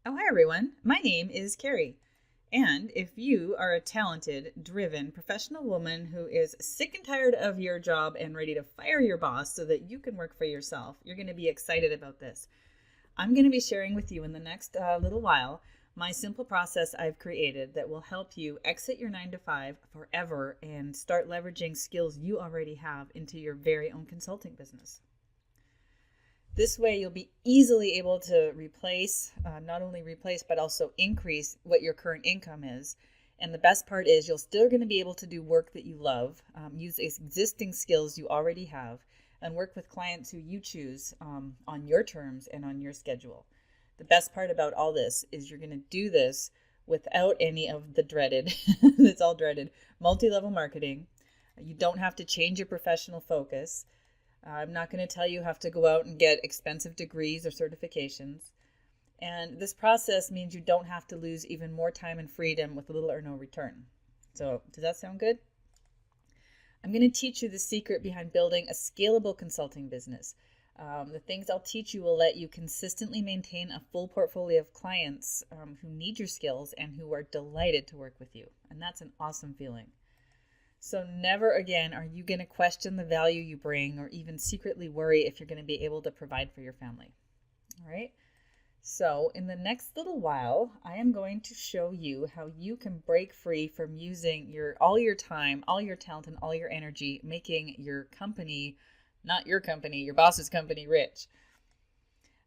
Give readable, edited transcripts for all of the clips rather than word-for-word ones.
Oh, hi everyone. My name is Carrie. And if you are a talented, driven, professional woman who is sick and tired of your job and ready to fire your boss so that you can work for yourself, you're going to be excited about this. I'm going to be sharing with you in the next little while my simple process I've created that will help you exit your 9 to 5 forever and start leveraging skills you already have into your very own consulting business. This way, you'll be easily able to not only replace, but also increase what your current income is. And the best part is you're still going to be able to do work that you love, use existing skills you already have, and work with clients who you choose on your terms and on your schedule. The best part about all this is you're going to do this without any of the dreaded, it's all dreaded, multi-level marketing. You don't have to change your professional focus. I'm not going to tell you have to go out and get expensive degrees or certifications. And this process means you don't have to lose even more time and freedom with little or no return. So, does that sound good? I'm going to teach you the secret behind building a scalable consulting business. The things I'll teach you will let you consistently maintain a full portfolio of clients who need your skills and who are delighted to work with you. And that's an awesome feeling. So never again are you going to question the value you bring or even secretly worry if you're going to be able to provide for your family. All right. So in the next little while, I am going to show you how you can break free from using all your time, all your talent, and all your energy, making your company, not your company, your boss's company, rich.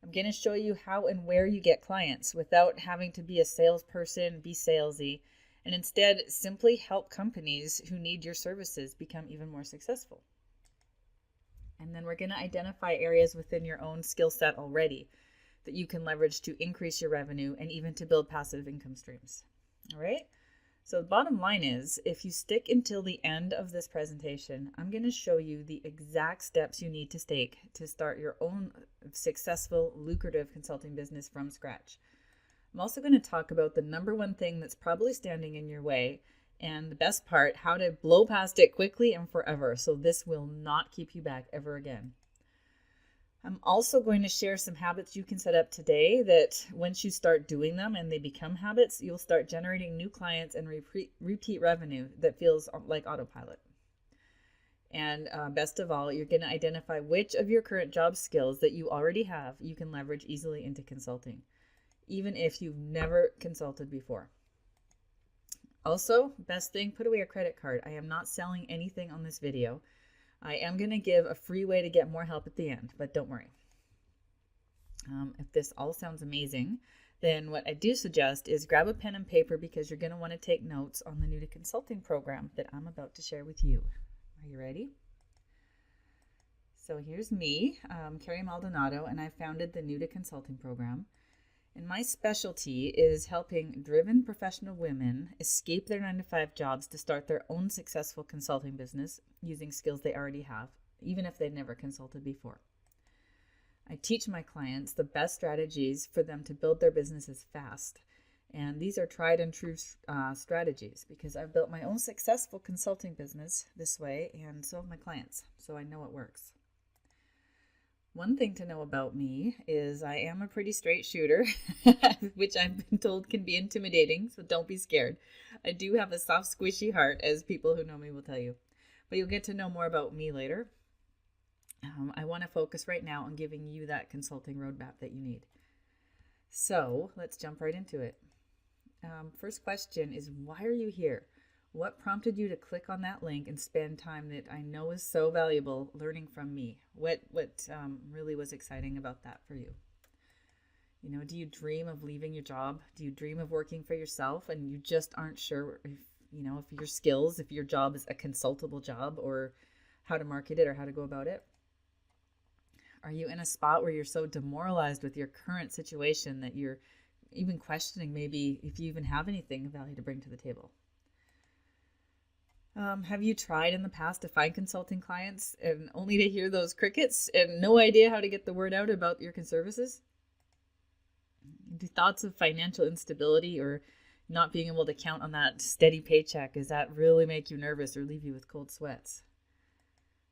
I'm going to show you how and where you get clients without having to be a salesperson, be salesy, and instead simply help companies who need your services become even more successful. And then we're going to identify areas within your own skill set already that you can leverage to increase your revenue and even to build passive income streams. All right. So the bottom line is, if you stick until the end of this presentation, I'm going to show you the exact steps you need to take to start your own successful, lucrative consulting business from scratch. I'm also going to talk about the number one thing that's probably standing in your way, and the best part, how to blow past it quickly and forever, so this will not keep you back ever again. I'm also going to share some habits you can set up today that once you start doing them and they become habits, you'll start generating new clients and repeat revenue that feels like autopilot. And best of all, you're going to identify which of your current job skills that you already have you can leverage easily into consulting, even if you've never consulted before. Also, best thing, put away your credit card. I am not selling anything on this video. I am going to give a free way to get more help at the end, but don't worry. If this all sounds amazing, then what I do suggest is grab a pen and paper because you're going to want to take notes on the New to Consulting program that I'm about to share with you. Are you ready? So here's me, Carrie Maldonado, and I founded the New to Consulting program. And my specialty is helping driven professional women escape their 9 to 5 jobs to start their own successful consulting business using skills they already have, even if they've never consulted before. I teach my clients the best strategies for them to build their businesses fast. And these are tried and true strategies because I've built my own successful consulting business this way, and so have my clients, so I know it works. One thing to know about me is I am a pretty straight shooter, which I've been told can be intimidating, so don't be scared. I do have a soft, squishy heart, as people who know me will tell you. But you'll get to know more about me later. I want to focus right now on giving you that consulting roadmap that you need. So let's jump right into it. First question is, why are you here? What prompted you to click on that link and spend time that I know is so valuable learning from me? What really was exciting about that for you? You know, do you dream of leaving your job? Do you dream of working for yourself and you just aren't sure if your skills, if your job is a consultable job, or how to market it or how to go about it? Are you in a spot where you're so demoralized with your current situation that you're even questioning maybe if you even have anything of value to bring to the table? Have you tried in the past to find consulting clients and only to hear those crickets and no idea how to get the word out about your services? Do thoughts of financial instability or not being able to count on that steady paycheck, does that really make you nervous or leave you with cold sweats?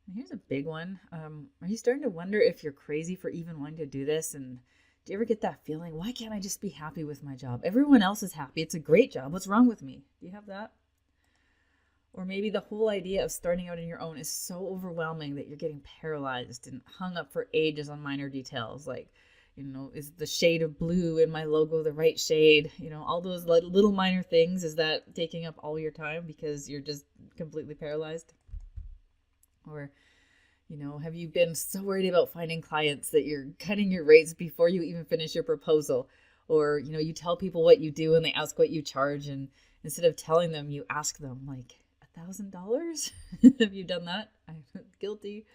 And here's a big one. Are you starting to wonder if you're crazy for even wanting to do this? And Do you ever get that feeling? Why can't I just be happy with my job? Everyone else is happy. It's a great job. What's wrong with me? Do you have that? Or maybe the whole idea of starting out on your own is so overwhelming that you're getting paralyzed and hung up for ages on minor details like, is the shade of blue in my logo the right shade? All those little minor things. Is that taking up all your time because you're just completely paralyzed? Or, have you been so worried about finding clients that you're cutting your rates before you even finish your proposal? Or, you tell people what you do and they ask what you charge, and instead of telling them, you ask them like $1,000? Have you done that? I'm guilty.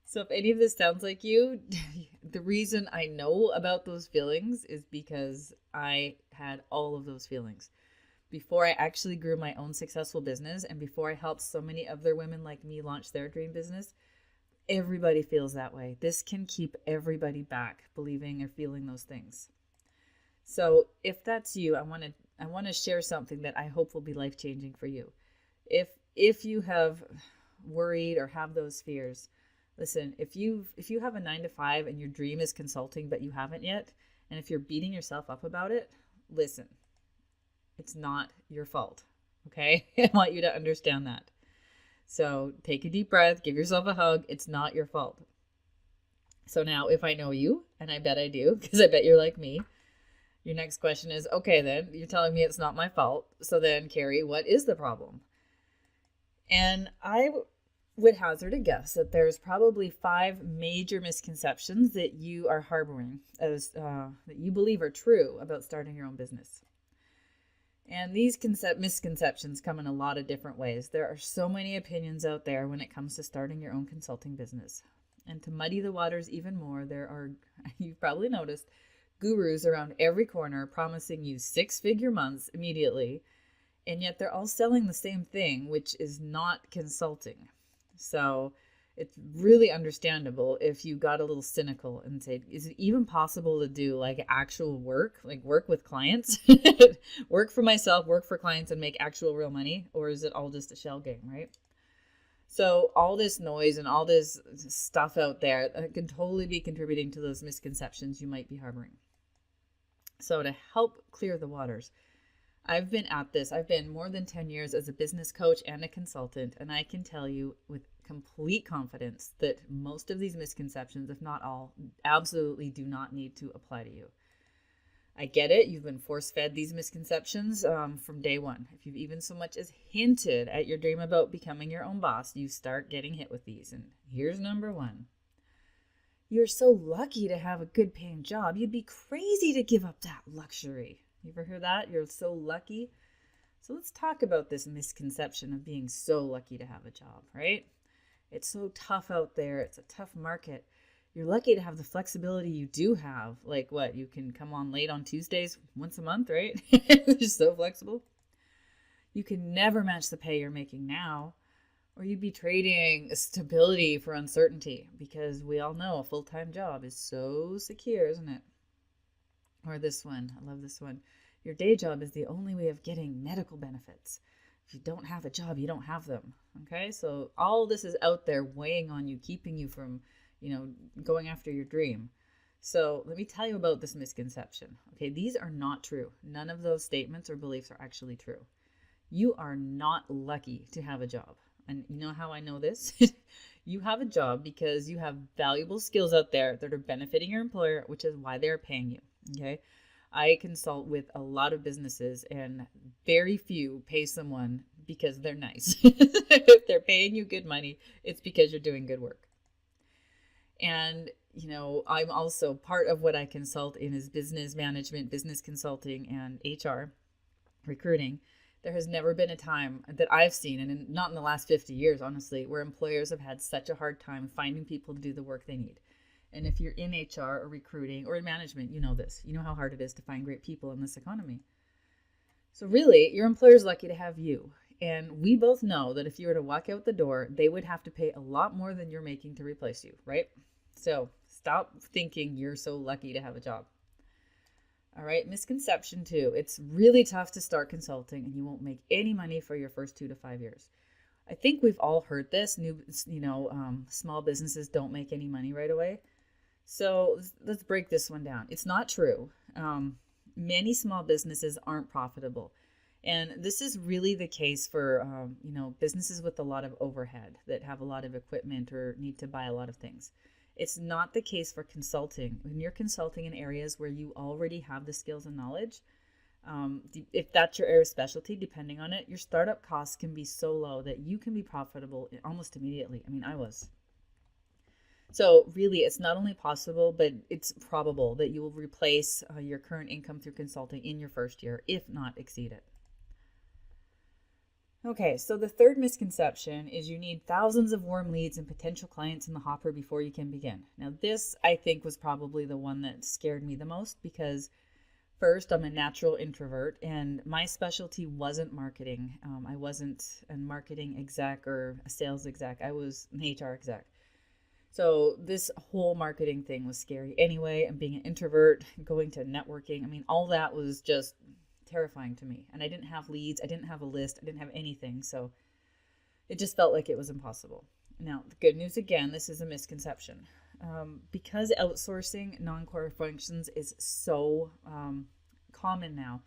So if any of this sounds like you, the reason I know about those feelings is because I had all of those feelings before I actually grew my own successful business, and before I helped so many other women like me launch their dream business. Everybody feels that way. This can keep everybody back believing or feeling those things. So if that's you, I want to share something that I hope will be life-changing for you. If you have worried or have those fears, listen, if you have a 9-to-5 and your dream is consulting but you haven't yet, and if you're beating yourself up about it, listen, it's not your fault. Okay? I want you to understand that. So take a deep breath, give yourself a hug. It's not your fault. So now if I know you, and I bet I do, because I bet you're like me, your next question is, okay, then you're telling me it's not my fault. So then, Carrie, what is the problem? And I would hazard a guess that there's probably 5 major misconceptions that you are harboring that you believe are true about starting your own business. And these misconceptions come in a lot of different ways. There are so many opinions out there when it comes to starting your own consulting business. And to muddy the waters even more, there are, you've probably noticed, gurus around every corner promising you 6-figure months immediately. And yet they're all selling the same thing, which is not consulting. So it's really understandable if you got a little cynical and said, is it even possible to do like actual work, like work with clients, work for myself, work for clients and make actual real money? Or is it all just a shell game, right? So all this noise and all this stuff out there can totally be contributing to those misconceptions you might be harboring. So to help clear the waters, I've been at this. I've been more than 10 years as a business coach and a consultant, and I can tell you with complete confidence that most of these misconceptions, if not all, absolutely do not need to apply to you. I get it. You've been force-fed these misconceptions from day one. If you've even so much as hinted at your dream about becoming your own boss, you start getting hit with these. And here's number 1. You're so lucky to have a good paying job. You'd be crazy to give up that luxury. You ever hear that? You're so lucky. So let's talk about this misconception of being so lucky to have a job, right? It's so tough out there. It's a tough market. You're lucky to have the flexibility you do have. Like what? You can come on late on Tuesdays once a month, right? It's so flexible. You can never match the pay you're making now, or you'd be trading stability for uncertainty, because we all know a full-time job is so secure, isn't it? Or this one, I love this one. Your day job is the only way of getting medical benefits. If you don't have a job, you don't have them. Okay, so all this is out there weighing on you, keeping you from, going after your dream. So let me tell you about this misconception. Okay, these are not true. None of those statements or beliefs are actually true. You are not lucky to have a job. And you know how I know this? You have a job because you have valuable skills out there that are benefiting your employer, which is why they're paying you. Okay. I consult with a lot of businesses, and very few pay someone because they're nice. If they're paying you good money, it's because you're doing good work. And, I'm also part of what I consult in is business management, business consulting, and HR recruiting. There has never been a time that I've seen, and not in the last 50 years, honestly, where employers have had such a hard time finding people to do the work they need. And if you're in HR or recruiting or in management, you know this. You know how hard it is to find great people in this economy. So really, your employer's lucky to have you. And we both know that if you were to walk out the door, they would have to pay a lot more than you're making to replace you, right? So stop thinking you're so lucky to have a job. All right, misconception 2. It's really tough to start consulting and you won't make any money for your first 2 to 5 years. I think we've all heard this. Small businesses don't make any money right away. So let's break this one down. It's not true. Many small businesses aren't profitable. And this is really the case for, businesses with a lot of overhead that have a lot of equipment or need to buy a lot of things. It's not the case for consulting. When you're consulting in areas where you already have the skills and knowledge, if that's your area of specialty, depending on it, your startup costs can be so low that you can be profitable almost immediately. I mean, I was. So really, it's not only possible, but it's probable that you will replace your current income through consulting in your first year, if not exceed it. Okay, so the third misconception is you need thousands of warm leads and potential clients in the hopper before you can begin. Now, this I think was probably the one that scared me the most because first, I'm a natural introvert and my specialty wasn't marketing. I wasn't a marketing exec or a sales exec. I was an HR exec. So this whole marketing thing was scary anyway, and being an introvert, going to networking, I mean, all that was just terrifying to me. And I didn't have leads, I didn't have a list, I didn't have anything. So it just felt like it was impossible. Now, the good news again, this is a misconception. Because outsourcing non-core functions is so common now,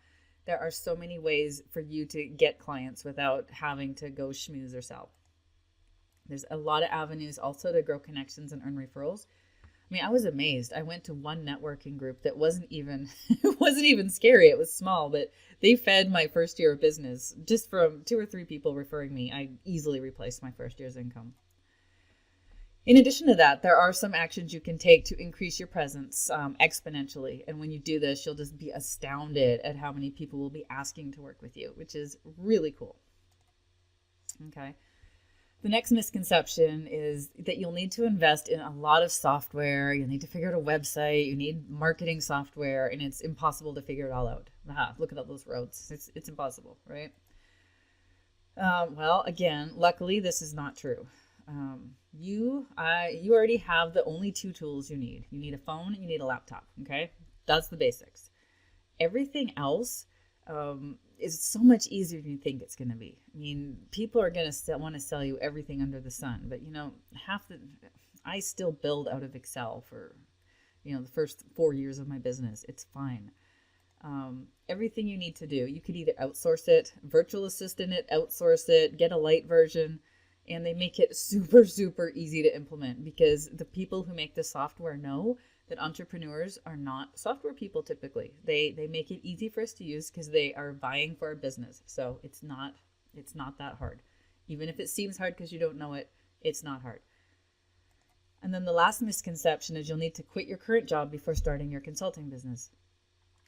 there are so many ways for you to get clients without having to go schmooze or sell. There's a lot of avenues also to grow connections and earn referrals. I mean, I was amazed. I went to one networking group that wasn't even it wasn't even scary. It was small, but they fed my first year of business just from 2 or 3 people referring me. I easily replaced my first year's income. In addition to that, there are some actions you can take to increase your presence exponentially. And when you do this, you'll just be astounded at how many people will be asking to work with you, which is really cool. Okay. The next misconception is that you'll need to invest in a lot of software. You'll need to figure out a website. You need marketing software, and it's impossible to figure it all out. Look at all those roads. It's impossible, right? Well, again, luckily, this is not true. You already have the only 2 tools you need. You need a phone and you need a laptop. Okay, that's the basics. Everything else is so much easier than you think it's going to be. I mean, people are going to want to sell you everything under the sun, but I still build out of Excel for, the first 4 years of my business. It's fine. Everything you need to do, you could either outsource it, virtual assistant it, outsource it, get a light version, and they make it super, super easy to implement because the people who make the software know that entrepreneurs are not software people typically. They make it easy for us to use because they are vying for our business. So it's not that hard. Even if it seems hard because you don't know it, it's not hard. And then the last misconception is you'll need to quit your current job before starting your consulting business.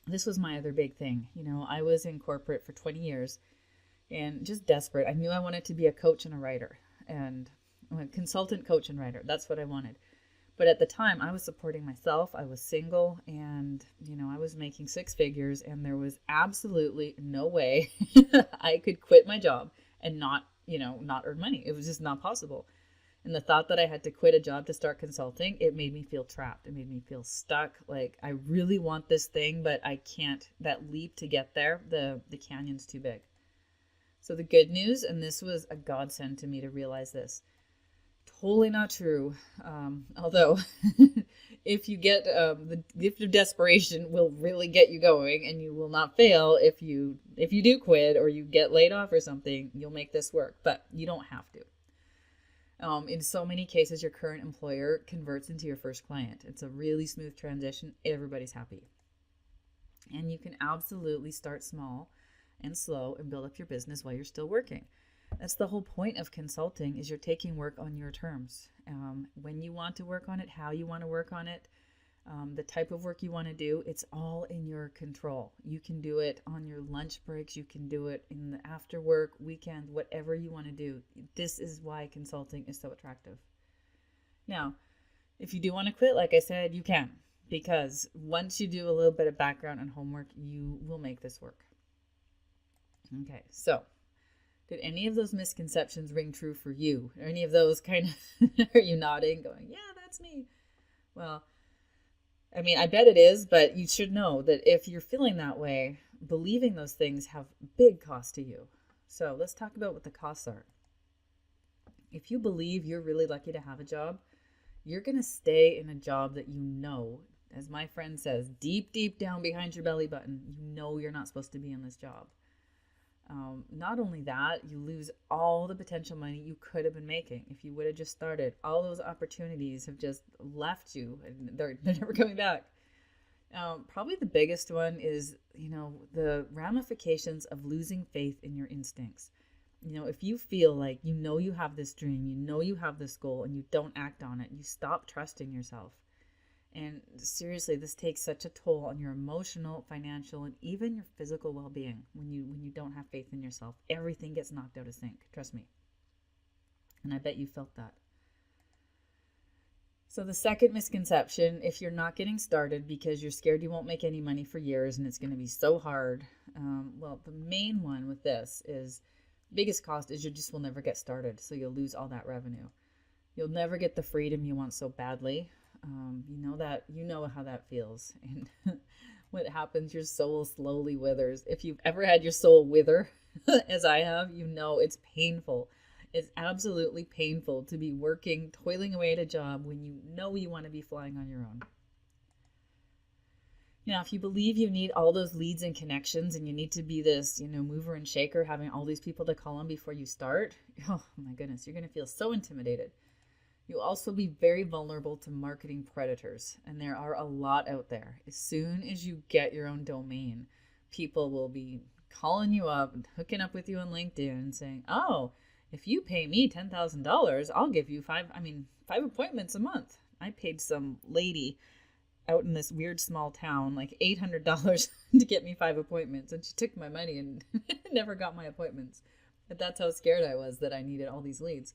This was my other big thing. I was in corporate for 20 years and just desperate. I knew I wanted to be a coach and a writer and a consultant, coach, and writer. That's what I wanted. But at the time, I was supporting myself. I was single and, I was making 6 figures and there was absolutely no way I could quit my job and not earn money. It was just not possible. And the thought that I had to quit a job to start consulting, it made me feel trapped. It made me feel stuck. Like I really want this thing, but I can't. That leap to get there, the canyon's too big. So the good news, and this was a godsend to me to realize this, totally not true. Although if you get the gift of desperation will really get you going and you will not fail if you do quit or you get laid off or something, you'll make this work, but you don't have to. In so many cases, your current employer converts into your first client. It's a really smooth transition. Everybody's happy. And you can absolutely start small and slow and build up your business while you're still working. That's the whole point of consulting is you're taking work on your terms. When you want to work on it, how you want to work on it, the type of work you want to do, it's all in your control. You can do it on your lunch breaks. You can do it in the after work, weekend, whatever you want to do. This is why consulting is so attractive. Now, if you do want to quit, like I said, you can, because once you do a little bit of background and homework, you will make this work. Okay, so did any of those misconceptions ring true for you? Or any of those kind of, are you nodding, going, yeah, that's me? Well, I mean, I bet it is, but you should know that if you're feeling that way, believing those things have big cost to you. So let's talk about what the costs are. If you believe you're really lucky to have a job, you're going to stay in a job that you know, as my friend says, deep, deep down behind your belly button, you know you're not supposed to be in this job. Not only that, you lose all the potential money you could have been making if you would have just started. All those opportunities have just left you, and they're never coming back. Probably the biggest one is, the ramifications of losing faith in your instincts. If you feel like you have this dream, you have this goal, and you don't act on it, you stop trusting yourself. And seriously, this takes such a toll on your emotional, financial, and even your physical well-being when you don't have faith in yourself. Everything gets knocked out of sync. Trust me. And I bet you felt that. So the second misconception, if you're not getting started because you're scared you won't make any money for years and it's going to be so hard, the main one with this is, biggest cost is you just will never get started. So you'll lose all that revenue. You'll never get the freedom you want so badly. You know how that feels. And what happens, your soul slowly withers. If you've ever had your soul wither, as I have, it's painful. It's absolutely painful to be working, toiling away at a job when you want to be flying on your own. Now, if you believe you need all those leads and connections and you need to be this, mover and shaker, having all these people to call on before you start, oh my goodness, you're going to feel so intimidated. You'll also be very vulnerable to marketing predators, and there are a lot out there. As soon as you get your own domain, people will be calling you up and hooking up with you on LinkedIn and saying, oh, if you pay me $10,000, I'll give you 5 appointments a month. I paid some lady out in this weird small town like $800 to get me 5 appointments, and she took my money and never got my appointments. But that's how scared I was that I needed all these leads.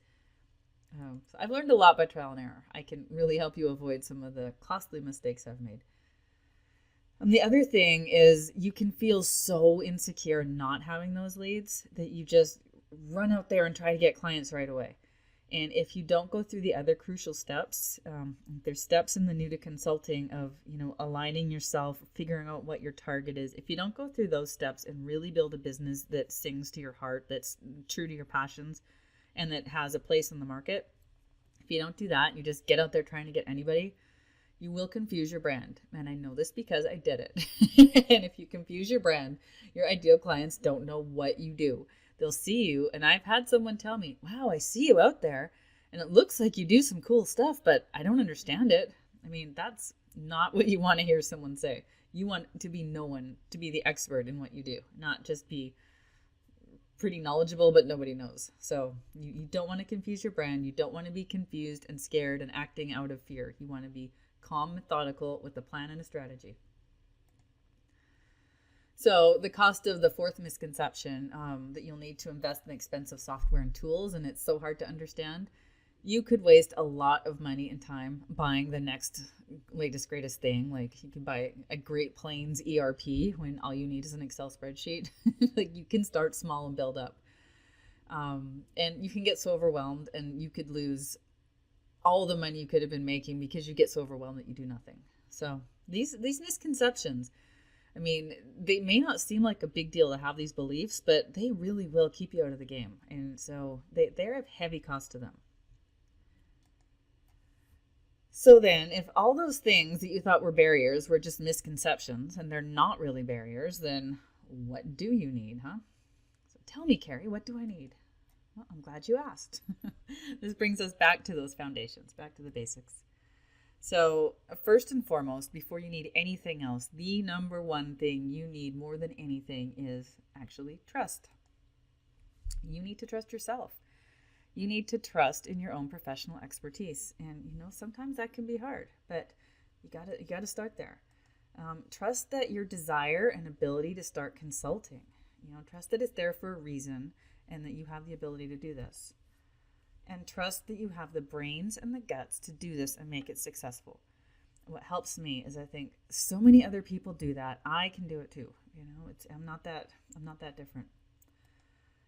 So I've learned a lot by trial and error. I can really help you avoid some of the costly mistakes I've made. And the other thing is you can feel so insecure not having those leads that you just run out there and try to get clients right away. And if you don't go through the other crucial steps, there's steps in the new to consulting of, aligning yourself, figuring out what your target is. If you don't go through those steps and really build a business that sings to your heart, that's true to your passions, and that has a place in the market, if you don't do that, you just get out there trying to get anybody, you will confuse your brand. And I know this because I did it. And if you confuse your brand, your ideal clients don't know what you do. They'll see you, and I've had someone tell me, wow, I see you out there, and it looks like you do some cool stuff, but I don't understand it. I mean, that's not what you want to hear someone say. You want to be known, to be the expert in what you do, not just be pretty knowledgeable, but nobody knows. So you don't want to confuse your brand. You don't want to be confused and scared and acting out of fear. You want to be calm, methodical, with a plan and a strategy. So the cost of the fourth misconception, that you'll need to invest in expensive software and tools, and it's so hard to understand. You could waste a lot of money and time buying the next latest, greatest thing. Like you can buy a Great Plains ERP when all you need is an Excel spreadsheet. Like you can start small and build up. And you can get so overwhelmed, and you could lose all the money you could have been making because you get so overwhelmed that you do nothing. So these misconceptions, I mean, they may not seem like a big deal to have these beliefs, but they really will keep you out of the game. And so they have heavy cost to them. So then, if all those things that you thought were barriers were just misconceptions and they're not really barriers, then what do you need, huh? So tell me, Carrie, what do I need? Well, I'm glad you asked. This brings us back to those foundations, back to the basics. So first and foremost, before you need anything else, the number one thing you need more than anything is actually trust. You need to trust yourself. You need to trust in your own professional expertise. And, sometimes that can be hard, but you gotta start there. Trust that your desire and ability to start consulting, trust that it's there for a reason and that you have the ability to do this. And trust that you have the brains and the guts to do this and make it successful. What helps me is I think so many other people do that. I can do it too. I'm not that different.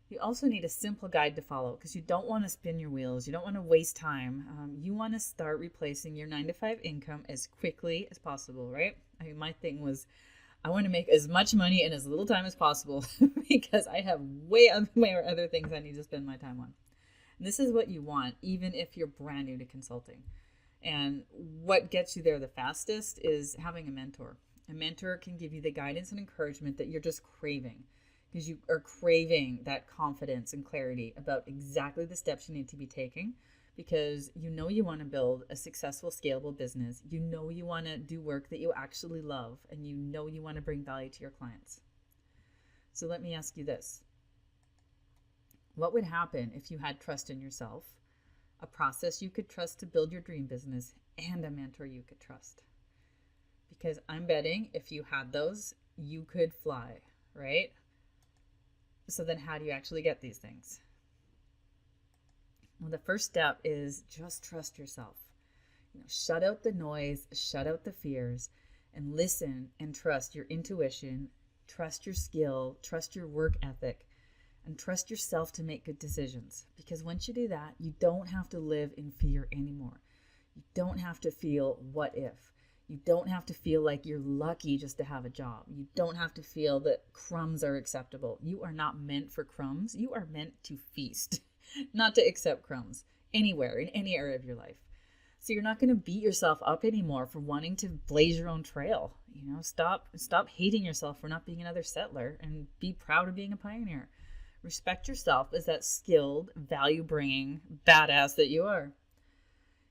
You also need a simple guide to follow because you don't want to spin your wheels. You don't want to waste time. You want to start replacing your 9-to-5 income as quickly as possible, right? I mean, my thing was I want to make as much money in as little time as possible because I have way other things I need to spend my time on. And this is what you want, even if you're brand new to consulting. And what gets you there the fastest is having a mentor. A mentor can give you the guidance and encouragement that you're just craving, because you are craving that confidence and clarity about exactly the steps you need to be taking, because you know you want to build a successful, scalable business. You know you want to do work that you actually love, and you know you want to bring value to your clients. So let me ask you this. What would happen if you had trust in yourself, a process you could trust to build your dream business, and a mentor you could trust? Because I'm betting if you had those, you could fly, right? So then how do you actually get these things? Well, the first step is just trust yourself. Shut out the noise, shut out the fears, and listen and trust your intuition, trust your skill, trust your work ethic, and trust yourself to make good decisions. Because once you do that, you don't have to live in fear anymore. You don't have to feel what if. You don't have to feel like you're lucky just to have a job. You don't have to feel that crumbs are acceptable. You are not meant for crumbs. You are meant to feast, not to accept crumbs anywhere, in any area of your life. So you're not going to beat yourself up anymore for wanting to blaze your own trail. Stop hating yourself for not being another settler, and be proud of being a pioneer. Respect yourself as that skilled, value-bringing badass that you are.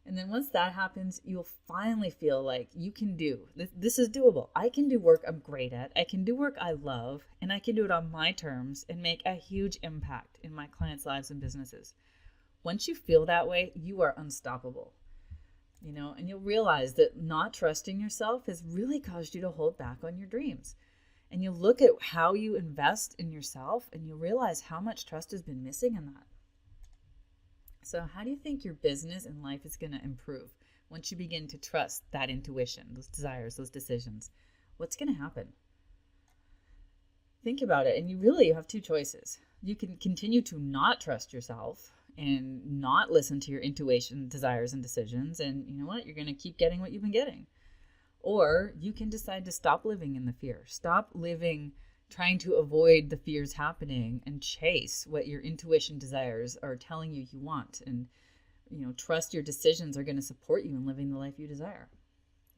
And then once that happens, you'll finally feel like you can do this is doable. I can do work I'm great at. I can do work I love, and I can do it on my terms and make a huge impact in my clients' lives and businesses. Once you feel that way, you are unstoppable. And you'll realize that not trusting yourself has really caused you to hold back on your dreams. And you'll look at how you invest in yourself, and you'll realize how much trust has been missing in that. So how do you think your business and life is going to improve once you begin to trust that intuition, those desires, those decisions? What's going to happen? Think about it. And you have two choices. You can continue to not trust yourself and not listen to your intuition, desires, and decisions. And you know what? You're going to keep getting what you've been getting. Or you can decide to stop living in the fear. Stop living trying to avoid the fears happening, and chase what your intuition desires are telling you want. And, trust your decisions are going to support you in living the life you desire.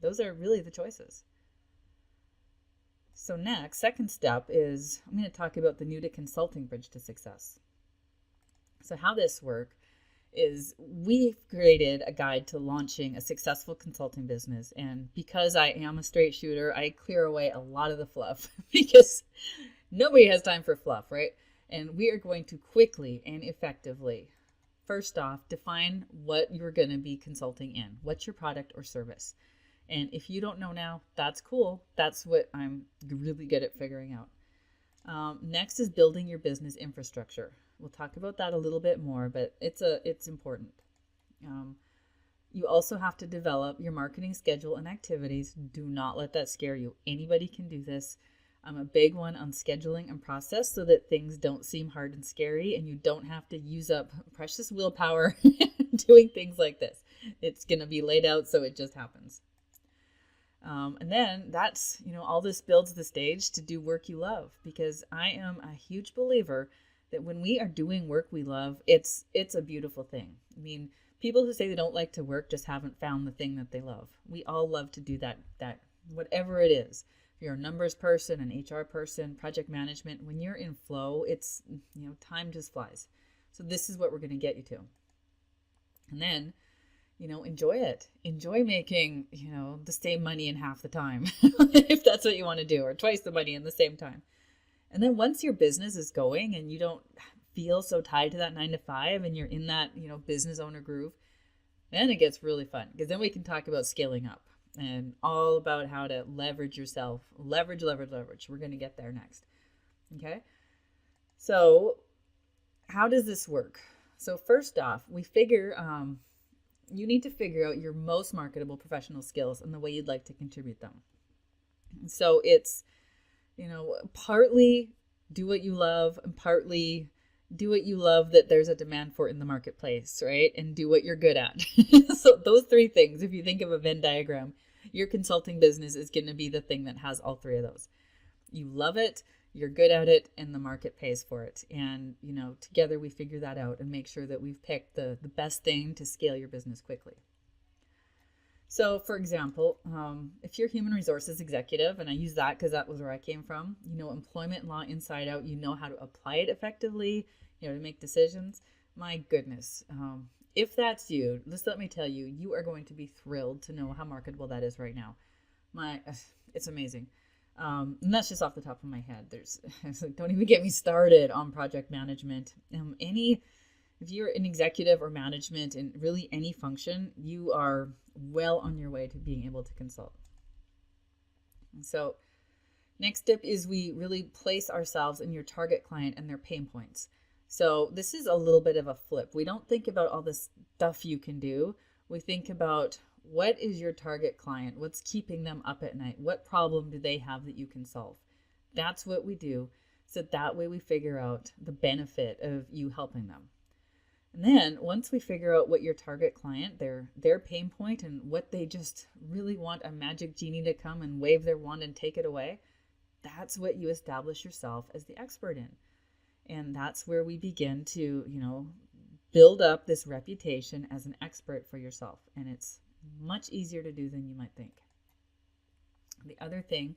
Those are really the choices. So next, second step is I'm going to talk about the new to consulting bridge to success. So how this works is we've created a guide to launching a successful consulting business. And because I am a straight shooter, I clear away a lot of the fluff because nobody has time for fluff, right? And we are going to quickly and effectively, first off, define what you're going to be consulting in. What's your product or service? And if you don't know now, that's cool. That's what I'm really good at figuring out. Next is building your business infrastructure. We'll talk about that a little bit more, but it's important. You also have to develop your marketing schedule and activities. Do not let that scare you. Anybody can do this. I'm a big one on scheduling and process so that things don't seem hard and scary, and you don't have to use up precious willpower doing things like this. It's going to be laid out so it just happens. And then that's, all this builds the stage to do work you love, because I am a huge believer that when we are doing work we love, it's a beautiful thing. I mean, people who say they don't like to work just haven't found the thing that they love. We all love to do that whatever it is. If you're a numbers person, an HR person, project management, when you're in flow, it's, time just flies. So this is what we're going to get you to. And then, enjoy it. Enjoy making, the same money in half the time, if that's what you want to do, or twice the money in the same time. And then once your business is going and you don't feel so tied to that 9 to 5 and you're in that, business owner groove, then it gets really fun, because then we can talk about scaling up and all about how to leverage yourself. Leverage. We're going to get there next. Okay. So how does this work? So first off, you need to figure out your most marketable professional skills and the way you'd like to contribute them. So it's, partly do what you love, and partly do what you love that there's a demand for in the marketplace, right? And do what you're good at. So those three things, if you think of a Venn diagram, your consulting business is going to be the thing that has all three of those. You love it, you're good at it, and the market pays for it. And, together we figure that out and make sure that we've picked the best thing to scale your business quickly. So, for example, if you're human resources executive, and I use that because that was where I came from, you know employment law inside out, you know how to apply it effectively, you know, to make decisions. My goodness. If that's you, just let me tell you, you are going to be thrilled to know how marketable that is right now. My, it's amazing. And that's just off the top of my head. There's, don't even get me started on project management. If you're an executive or management in really any function, you are well on your way to being able to consult. And so, next step is we really place ourselves in your target client and their pain points. So, this is a little bit of a flip. We don't think about all this stuff you can do. We think about what is your target client? What's keeping them up at night? What problem do they have that you can solve? That's what we do. So that way we figure out the benefit of you helping them. And then once we figure out what your target client, their pain point, and what they just really want a magic genie to come and wave their wand and take it away, that's what you establish yourself as the expert in. And that's where we begin to, build up this reputation as an expert for yourself. And it's much easier to do than you might think. The other thing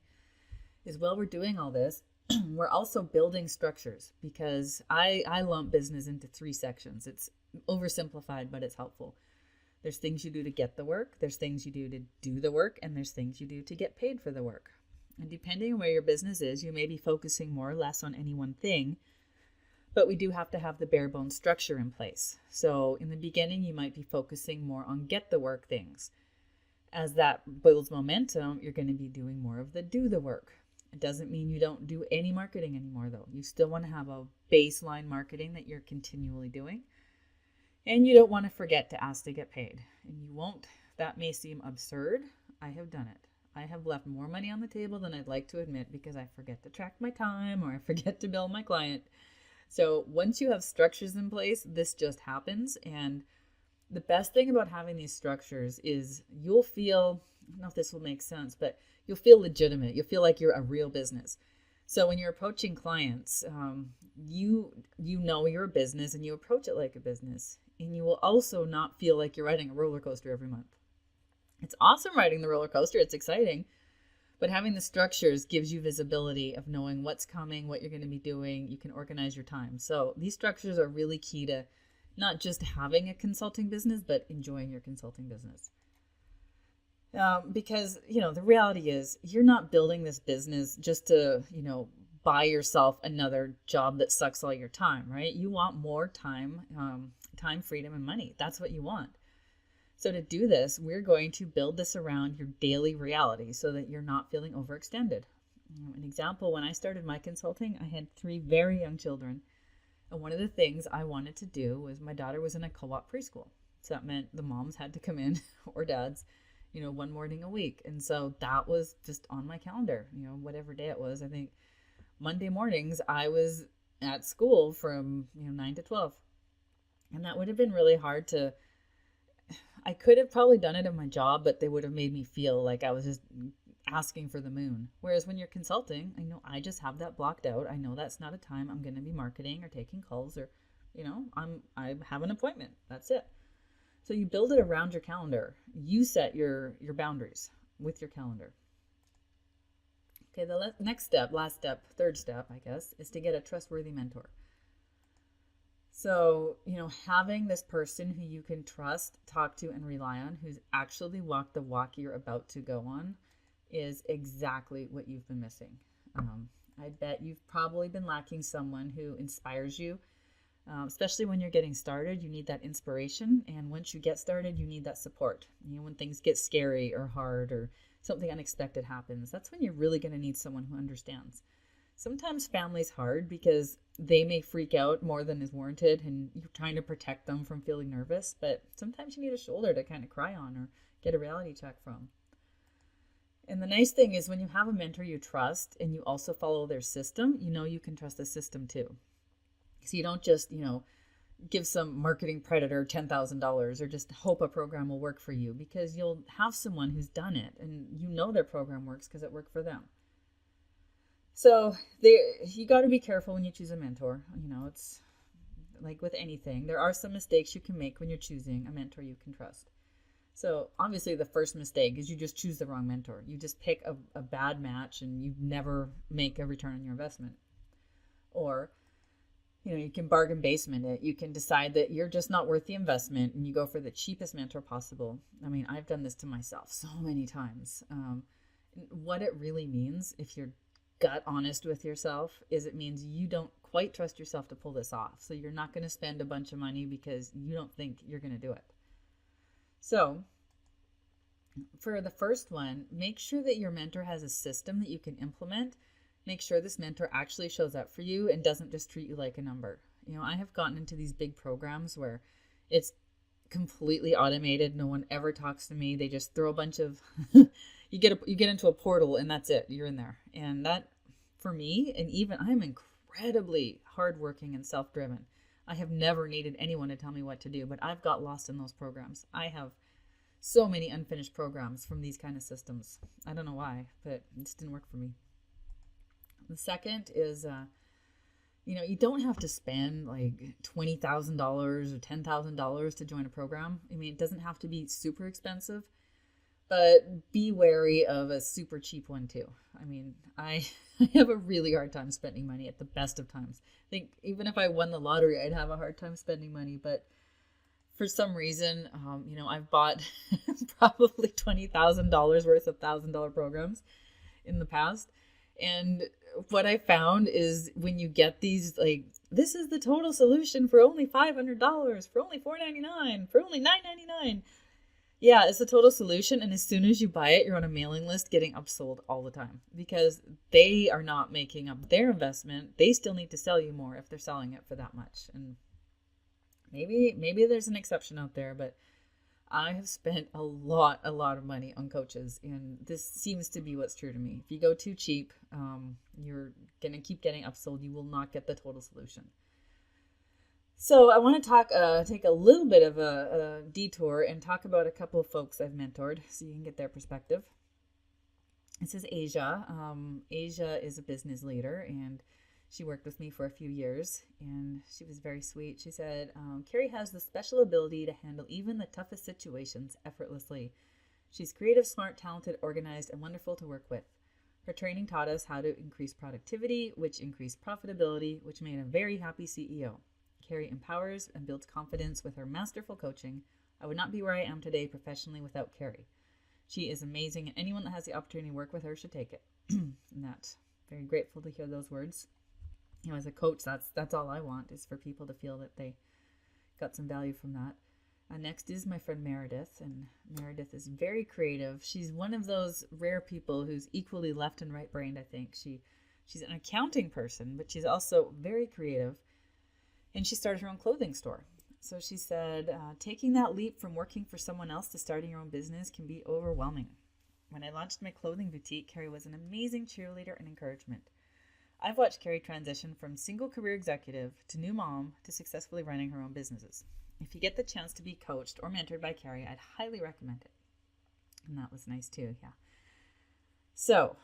is, while we're doing all this, we're also building structures, because I lump business into 3 sections. It's oversimplified, but it's helpful. There's things you do to get the work, there's things you do to do the work, and there's things you do to get paid for the work. And depending on where your business is, you may be focusing more or less on any one thing, but we do have to have the bare bones structure in place. So in the beginning, you might be focusing more on get the work things. As that builds momentum, you're going to be doing more of the do the work. It doesn't mean you don't do any marketing anymore, though. You still want to have a baseline marketing that you're continually doing. And you don't want to forget to ask to get paid. And you won't. That may seem absurd. I have done it. I have left more money on the table than I'd like to admit because I forget to track my time or I forget to bill my client. So once you have structures in place, this just happens. And the best thing about having these structures is you'll feel, I don't know if this will make sense, but you'll feel legitimate. You'll feel like you're a real business. So when you're approaching clients, you know you're a business and you approach it like a business. And you will also not feel like you're riding a roller coaster every month. It's awesome riding the roller coaster. It's exciting. But having the structures gives you visibility of knowing what's coming, what you're going to be doing. You can organize your time. So these structures are really key to not just having a consulting business, but enjoying your consulting business. Because, the reality is you're not building this business just to, buy yourself another job that sucks all your time, right? You want more time, freedom, and money. That's what you want. So to do this, we're going to build this around your daily reality so that you're not feeling overextended. An example, when I started my consulting, I had 3 very young children. And one of the things I wanted to do was, my daughter was in a co-op preschool. So that meant the moms had to come in, or dads, one morning a week. And so that was just on my calendar, whatever day it was. I think Monday mornings I was at school from, 9 to 12. And that would have been really hard to, I could have probably done it in my job, but they would have made me feel like I was just asking for the moon. Whereas when you're consulting, I know I just have that blocked out. I know that's not a time I'm going to be marketing or taking calls or, I have an appointment. That's it. So you build it around your calendar. You set your boundaries with your calendar. Okay, the next step, last step, third step, I guess, is to get a trustworthy mentor. So, having this person who you can trust, talk to, and rely on, who's actually walked the walk you're about to go on, is exactly what you've been missing. I bet you've probably been lacking someone who inspires you, especially when you're getting started. You need that inspiration. And once you get started, you need that support. When things get scary or hard or something unexpected happens, that's when you're really going to need someone who understands. Sometimes family's hard because they may freak out more than is warranted and you're trying to protect them from feeling nervous, but sometimes you need a shoulder to kind of cry on or get a reality check from. And the nice thing is when you have a mentor you trust and you also follow their system, you can trust the system too. So you don't just, give some marketing predator $10,000 or just hope a program will work for you, because you'll have someone who's done it and their program works because it worked for them. So you got to be careful when you choose a mentor. It's like with anything. There are some mistakes you can make when you're choosing a mentor you can trust. So obviously the first mistake is you just choose the wrong mentor. You just pick a bad match and you never make a return on your investment. Or, you can bargain basement it. You can decide that you're just not worth the investment and you go for the cheapest mentor possible. I mean, I've done this to myself so many times. What it really means, if you're gut honest with yourself, is it means you don't quite trust yourself to pull this off. So you're not going to spend a bunch of money because you don't think you're going to do it. So for the first one, make sure that your mentor has a system that you can implement. Make sure this mentor actually shows up for you and doesn't just treat you like a number. I have gotten into these big programs where it's completely automated. No one ever talks to me. They just throw a bunch of you get into a portal and that's it. You're in there. And that, for me, and even I'm incredibly hardworking and self-driven. I have never needed anyone to tell me what to do, but I've got lost in those programs. I have so many unfinished programs from these kind of systems. I don't know why, but it just didn't work for me. The second is, you don't have to spend like $20,000 or $10,000 to join a program. I mean, it doesn't have to be super expensive, but be wary of a super cheap one too. I mean, I have a really hard time spending money at the best of times. I think even if I won the lottery, I'd have a hard time spending money, but for some reason, I've bought probably $20,000 worth of $1,000 programs in the past. And what I found is when you get these, like, this is the total solution for only $500, for only $499, for only $999. Yeah, it's the total solution. And as soon as you buy it, you're on a mailing list getting upsold all the time because they are not making up their investment. They still need to sell you more if they're selling it for that much. And maybe there's an exception out there, but I have spent a lot of money on coaches, and this seems to be what's true to me. If you go too cheap, you're going to keep getting upsold. You will not get the total solution. So I want to take a little bit of a detour and talk about a couple of folks I've mentored so you can get their perspective. This is Asia. Asia is a business leader, and she worked with me for a few years, and she was very sweet. She said, Carrie has the special ability to handle even the toughest situations effortlessly. She's creative, smart, talented, organized, and wonderful to work with. Her training taught us how to increase productivity, which increased profitability, which made a very happy CEO. Carrie empowers and builds confidence with her masterful coaching. I would not be where I am today professionally without Carrie. She is amazing, and anyone that has the opportunity to work with her should take it. And that's very grateful to hear those words. As a coach, that's all I want, is for people to feel that they got some value from that. Next is my friend Meredith, and Meredith is very creative. She's one of those rare people who's equally left and right brained, I think. She's an accounting person, but she's also very creative, and she started her own clothing store. So she said, taking that leap from working for someone else to starting your own business can be overwhelming. When I launched my clothing boutique, Carrie was an amazing cheerleader and encouragement. I've watched Carrie transition from single career executive to new mom to successfully running her own businesses. If you get the chance to be coached or mentored by Carrie, I'd highly recommend it. And that was nice too, yeah. So,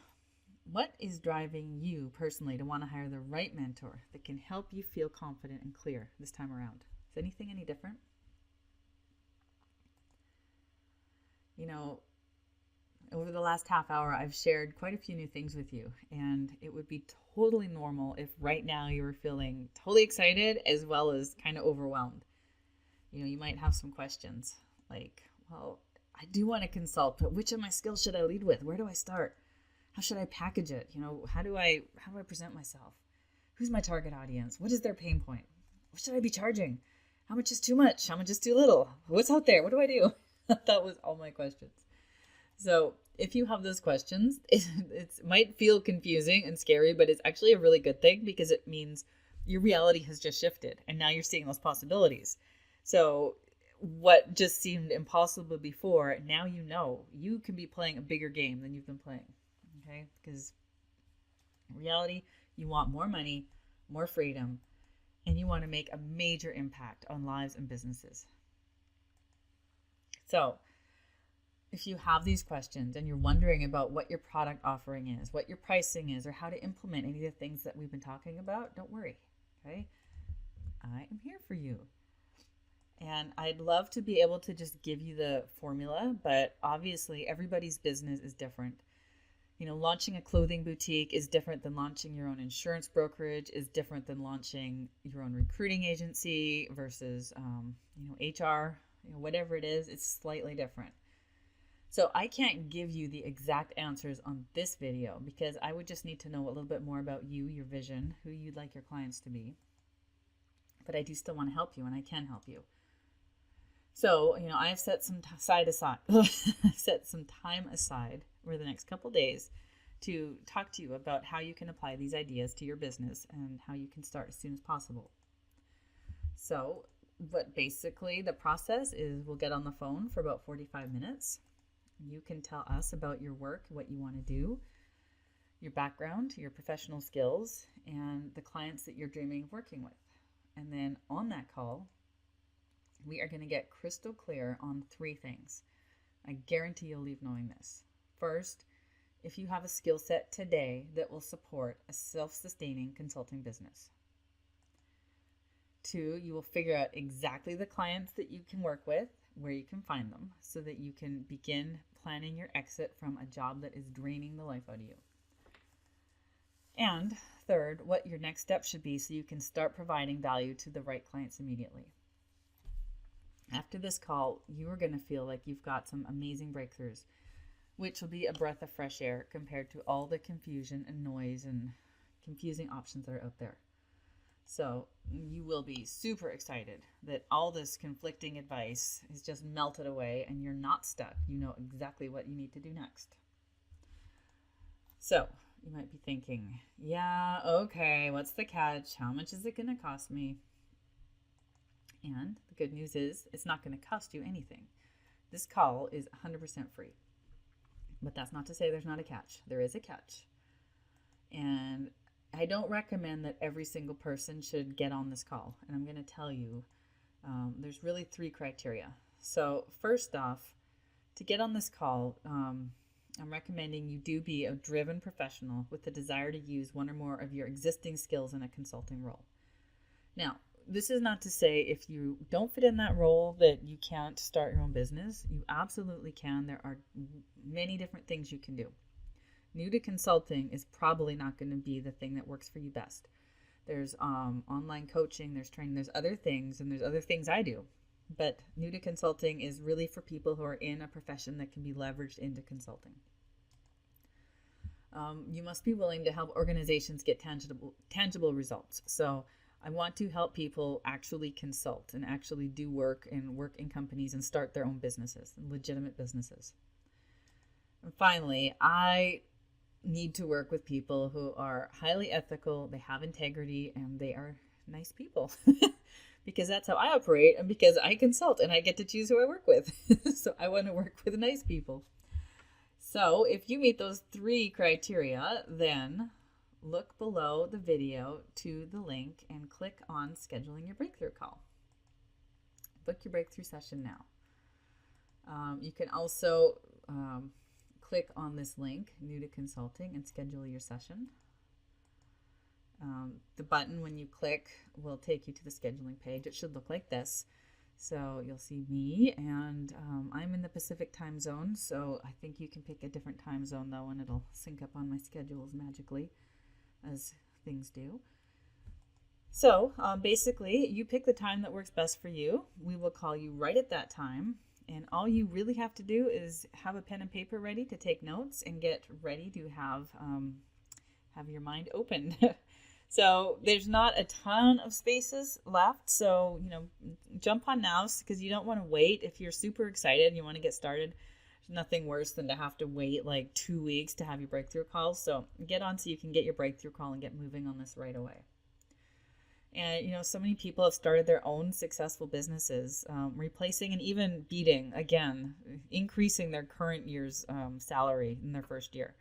what is driving you personally to want to hire the right mentor that can help you feel confident and clear this time around? Is anything any different? Over the last half hour, I've shared quite a few new things with you, and it would be totally normal if right now you were feeling totally excited as well as kind of overwhelmed. You might have some questions like, well, I do want to consult, but which of my skills should I lead with? Where do I start? How should I package it? How do I present myself? Who's my target audience? What is their pain point? What should I be charging? How much is too much? How much is too little? What's out there? What do I do? That was all my questions. So if you have those questions, it might feel confusing and scary, but it's actually a really good thing because it means your reality has just shifted and now you're seeing those possibilities. So what just seemed impossible before, now you can be playing a bigger game than you've been playing. Okay? Because in reality, you want more money, more freedom, and you want to make a major impact on lives and businesses. So if you have these questions and you're wondering about what your product offering is, what your pricing is, or how to implement any of the things that we've been talking about, don't worry, okay? I am here for you. And I'd love to be able to just give you the formula, but obviously everybody's business is different. Launching a clothing boutique is different than launching your own insurance brokerage, is different than launching your own recruiting agency versus, HR, whatever it is, it's slightly different. So I can't give you the exact answers on this video because I would just need to know a little bit more about you, your vision, who you'd like your clients to be. But I do still want to help you, and I can help you. So, I have set some set some time aside over the next couple days to talk to you about how you can apply these ideas to your business and how you can start as soon as possible. So, what basically the process is, we'll get on the phone for about 45 minutes. You can tell us about your work, what you want to do, your background, your professional skills, and the clients that you're dreaming of working with. And then on that call, we are going to get crystal clear on 3 things. I guarantee you'll leave knowing this. First, if you have a skill set today that will support a self-sustaining consulting business. 2, you will figure out exactly the clients that you can work with, where you can find them, so that you can begin planning your exit from a job that is draining the life out of you. And 3rd, what your next step should be so you can start providing value to the right clients immediately. After this call, you are going to feel like you've got some amazing breakthroughs, which will be a breath of fresh air compared to all the confusion and noise and confusing options that are out there. So you will be super excited that all this conflicting advice is just melted away and you're not stuck. You know exactly what you need to do next. So you might be thinking, yeah, okay, what's the catch? How much is it going to cost me? And the good news is it's not going to cost you anything. This call is 100% free. But that's not to say there's not a catch. There is a catch. And I don't recommend that every single person should get on this call. And I'm going to tell you, there's really 3 criteria. So first off, to get on this call, I'm recommending you do be a driven professional with the desire to use one or more of your existing skills in a consulting role. Now, this is not to say if you don't fit in that role that you can't start your own business. You absolutely can. There are many different things you can do. New to consulting is probably not going to be the thing that works for you best. There's online coaching, there's training, there's other things, and there's other things I do. But new to consulting is really for people who are in a profession that can be leveraged into consulting. You must be willing to help organizations get tangible results. So I want to help people actually consult and actually do work and work in companies and start their own businesses, legitimate businesses. And finally, I need to work with people who are highly ethical, they have integrity, and they are nice people. Because that's how I operate and because I consult and I get to choose who I work with. So I want to work with nice people. So if you meet those 3 criteria, then look below the video to the link and click on scheduling your breakthrough call. Book your breakthrough session now. You can also click on this link, New to Consulting, and schedule your session. The button, when you click, will take you to the scheduling page. It should look like this. So you'll see me, and I'm in the Pacific time zone, so I think you can pick a different time zone, though, and it'll sync up on my schedules magically, as things do. So basically, you pick the time that works best for you. We will call you right at that time. And all you really have to do is have a pen and paper ready to take notes and get ready to have your mind open. So there's not a ton of spaces left. So, jump on now because you don't want to wait. If you're super excited and you want to get started, there's nothing worse than to have to wait like 2 weeks to have your breakthrough call. So get on so you can get your breakthrough call and get moving on this right away. And, so many people have started their own successful businesses, replacing and even beating, again, increasing their current year's salary in their first year.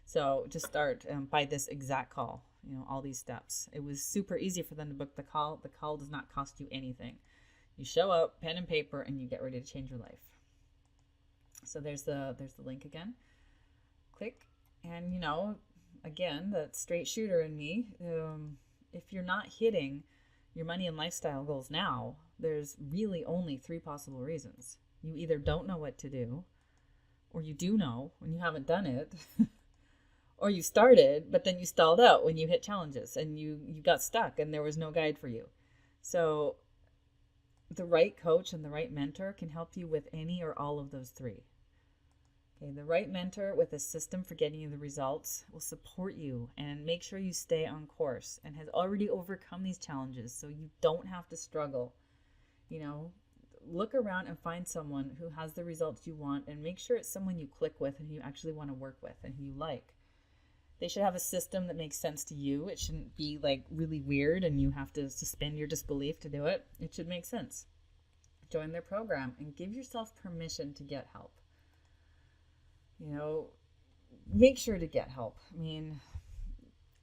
So just start by this exact call, all these steps. It was super easy for them to book the call. The call does not cost you anything. You show up, pen and paper, and you get ready to change your life. So there's the link again. Click, and, again, that straight shooter in me, if you're not hitting your money and lifestyle goals now, there's really only three possible reasons. You either don't know what to do, or you do know and you haven't done it, or you started, but then you stalled out when you hit challenges and you got stuck and there was no guide for you. So the right coach and the right mentor can help you with any or all of those three. Okay, the right mentor with a system for getting you the results will support you and make sure you stay on course and has already overcome these challenges so you don't have to struggle. Look around and find someone who has the results you want and make sure it's someone you click with and you actually want to work with and who you like. They should have a system that makes sense to you. It shouldn't be like really weird and you have to suspend your disbelief to do it. It should make sense. Join their program and give yourself permission to get help. Make sure to get help.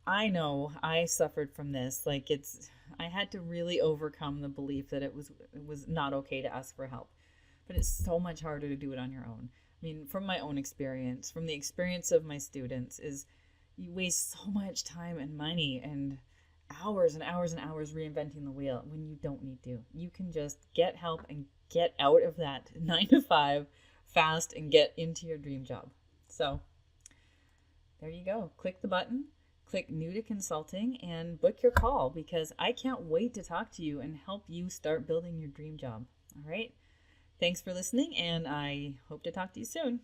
I know I suffered from this. I had to really overcome the belief that it was not okay to ask for help. But it's so much harder to do it on your own. From my own experience, from the experience of my students, is you waste so much time and money and hours and hours and hours reinventing the wheel when you don't need to. You can just get help and get out of that 9 to 5 fast and get into your dream job. So there you go. Click the button, click new to consulting, and book your call because I can't wait to talk to you and help you start building your dream job. All right. Thanks for listening, and I hope to talk to you soon.